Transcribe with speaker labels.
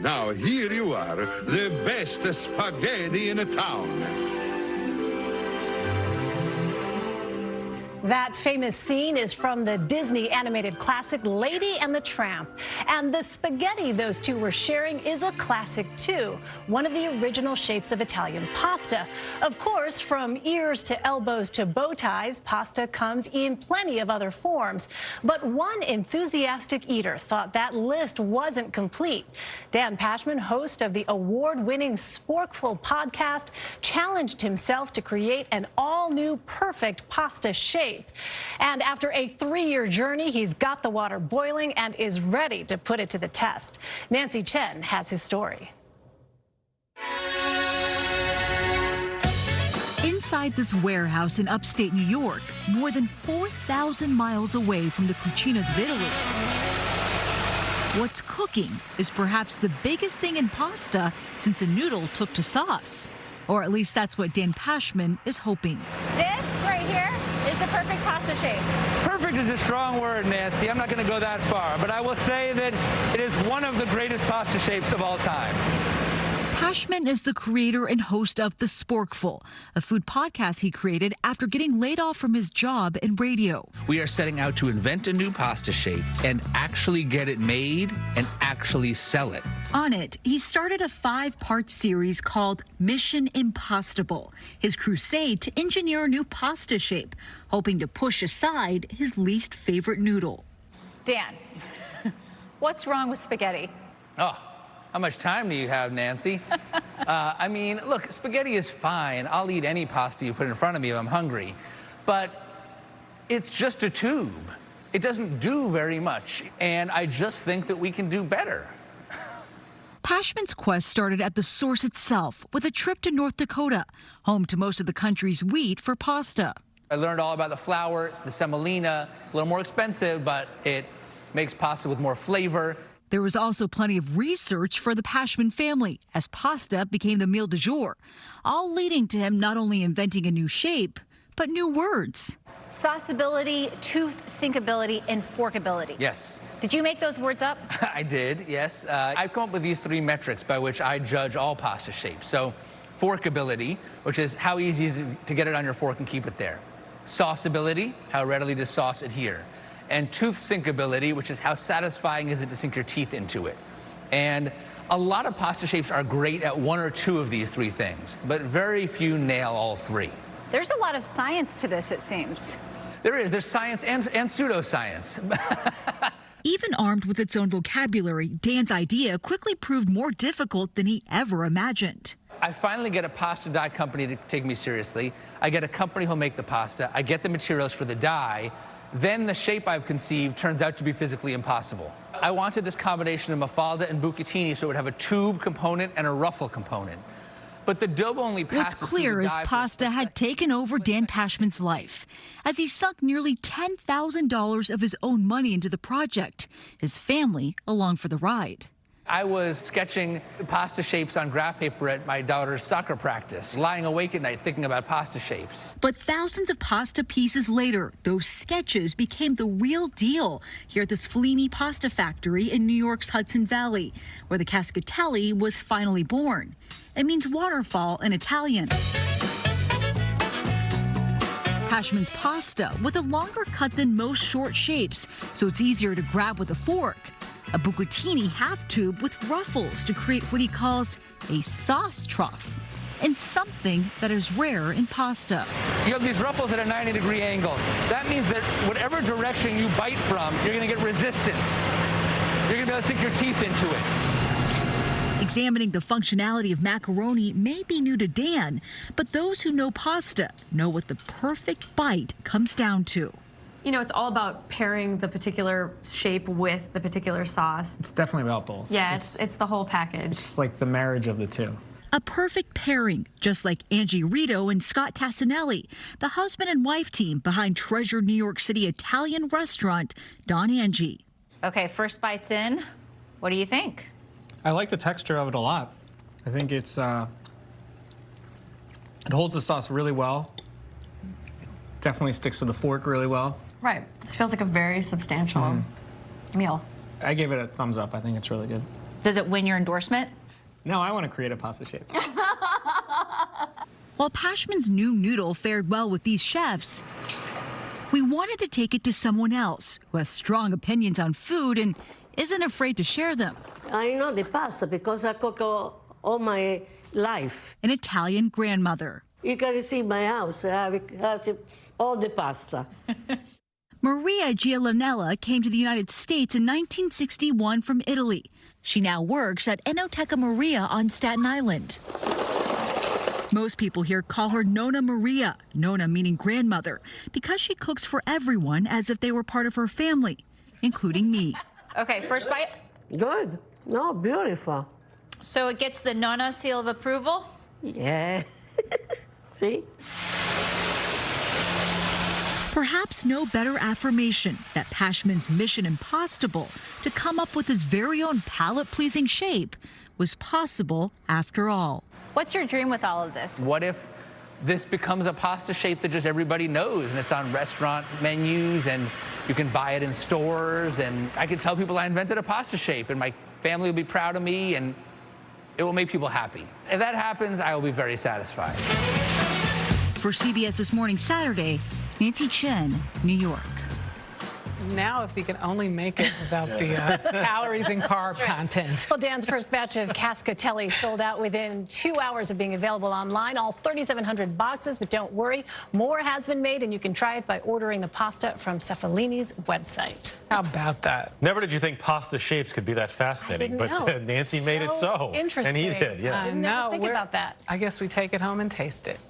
Speaker 1: Now here you are, the best spaghetti in a town.
Speaker 2: That famous scene is from the Disney animated classic Lady and the Tramp. And the spaghetti those two were sharing is a classic too, one of the original shapes of Italian pasta. Of course, from ears to elbows to bow ties, pasta comes in plenty of other forms. But one enthusiastic eater thought that list wasn't complete. Dan Pashman, host of the award-winning Sporkful podcast, challenged himself to create an all-new perfect pasta shape. And after a 3-year journey, he's got the water boiling and is ready to put it to the test. Nancy Chen has his story.
Speaker 3: Inside this warehouse in upstate New York, more than 4,000 miles away from the cucinas of Italy. What's cooking is perhaps the biggest thing in pasta since a noodle took to sauce. Or at least that's what Dan Pashman is hoping.
Speaker 4: This right here is the perfect pasta shape.
Speaker 5: Perfect is a strong word, Nancy. I'm not going to go that far, but I will say that it is one of the greatest pasta shapes of all time.
Speaker 3: Pashman is the creator and host of The Sporkful, a food podcast he created after getting laid off from his job in radio.
Speaker 6: We are setting out to invent a new pasta shape and actually get it made and actually sell it.
Speaker 3: On it, he started a 5-part series called Mission Impossible, his crusade to engineer a new pasta shape, hoping to push aside his least favorite noodle.
Speaker 4: Dan, what's wrong with spaghetti?
Speaker 5: Oh, how much time do you have, Nancy? I mean, look, spaghetti is fine. I'll eat any pasta you put in front of me if I'm hungry. But it's just a tube. It doesn't do very much. And I just think that we can do better.
Speaker 3: Pashman's quest started at the source itself with a trip to North Dakota, home to most of the country's wheat for pasta.
Speaker 5: I learned all about the flour. It's the semolina. It's a little more expensive, but it makes pasta with more flavor.
Speaker 3: There was also plenty of research for the Pashman family as pasta became the meal du jour, all leading to him not only inventing a new shape, but new words.
Speaker 4: Sauceability, toothsinkability, and forkability.
Speaker 5: Yes.
Speaker 4: Did you make those words up?
Speaker 5: I did, yes. I've come up with these 3 metrics by which I judge all pasta shapes. So, forkability, which is how easy is it to get it on your fork and keep it there. Sauceability, how readily does sauce adhere. And toothsinkability, which is how satisfying is it to sink your teeth into it. And a lot of pasta shapes are great at 1 or 2 of these 3 things, but very few nail all 3.
Speaker 4: There's a lot of science to this, it seems.
Speaker 5: There is. There's science and pseudoscience.
Speaker 3: Even armed with its own vocabulary, Dan's idea quickly proved more difficult than he ever imagined.
Speaker 5: I finally get a pasta dye company to take me seriously. I get a company who'll make the pasta. I get the materials for the dye. Then the shape I've conceived turns out to be physically impossible. I wanted this combination of mafalda and bucatini so it would have a tube component and a ruffle component. But the dough only passes.
Speaker 3: What's clear is pasta had taken over Dan Pashman's life as he sunk nearly $10,000 of his own money into the project, his family along for the ride.
Speaker 5: I was sketching pasta shapes on graph paper at my daughter's soccer practice, lying awake at night thinking about pasta shapes.
Speaker 3: But thousands of pasta pieces later, those sketches became the real deal here at this Fellini pasta factory in New York's Hudson Valley, where the Cascatelli was finally born. It means waterfall in Italian. Pashman's pasta with a longer cut than most short shapes, so it's easier to grab with a fork. A bucatini half tube with ruffles to create what he calls a sauce trough, and something that is rare in pasta.
Speaker 5: You have these ruffles at a 90-degree angle. That means that whatever direction you bite from, you're going to get resistance. You're going to be able to sink your teeth into it.
Speaker 3: Examining the functionality of macaroni may be new to Dan, but those who know pasta know what the perfect bite comes down to.
Speaker 7: You know, it's all about pairing the particular shape with the particular sauce.
Speaker 8: It's definitely about both.
Speaker 7: Yeah, it's the whole package.
Speaker 8: It's like the marriage of the two.
Speaker 3: A perfect pairing, just like Angie Rito and Scott Tassinelli, the husband and wife team behind treasured New York City Italian restaurant Don Angie.
Speaker 4: Okay, first bites in. What do you think?
Speaker 8: I like the texture of it a lot. I think it holds the sauce really well. It definitely sticks to the fork really well.
Speaker 7: Right. This feels like a very substantial meal.
Speaker 8: I gave it a thumbs up. I think it's really good.
Speaker 4: Does it win your endorsement?
Speaker 8: No, I want to create a pasta shape.
Speaker 3: While Pashman's new noodle fared well with these chefs, we wanted to take it to someone else who has strong opinions on food and isn't afraid to share them.
Speaker 9: I know the pasta because I cook all my life.
Speaker 3: An Italian grandmother.
Speaker 9: You can see my house. I have all the pasta.
Speaker 3: Maria Gialanella came to the United States in 1961 from Italy. She now works at Enoteca Maria on Staten Island. Most people here call her Nonna Maria, Nonna meaning grandmother, because she cooks for everyone as if they were part of her family, including me.
Speaker 4: Okay, first bite.
Speaker 9: Good. No, beautiful.
Speaker 4: So it gets the Nonna seal of approval?
Speaker 9: Yeah. See?
Speaker 3: Perhaps no better affirmation that Pashman's mission impossible to come up with his very own palate-pleasing shape was possible after all.
Speaker 4: What's your dream with all of this?
Speaker 5: What if this becomes a pasta shape that just everybody knows and it's on restaurant menus and you can buy it in stores and I can tell people I invented a pasta shape and my family will be proud of me and it will make people happy. If that happens, I will be very satisfied.
Speaker 3: For CBS This Morning Saturday, Nancy Chen, New York.
Speaker 10: Now, if we can only make it without the calories and carb content.
Speaker 2: Well, Dan's first batch of cascatelli sold out within 2 hours of being available online, all 3,700 boxes. But don't worry, more has been made, and you can try it by ordering the pasta from Cefalini's website.
Speaker 10: How about that?
Speaker 11: Never did you think pasta shapes could be that fascinating, but Nancy made it so.
Speaker 2: Interesting.
Speaker 11: And he did, yeah.
Speaker 2: I didn't ever think about that.
Speaker 10: I guess we take it home and taste it.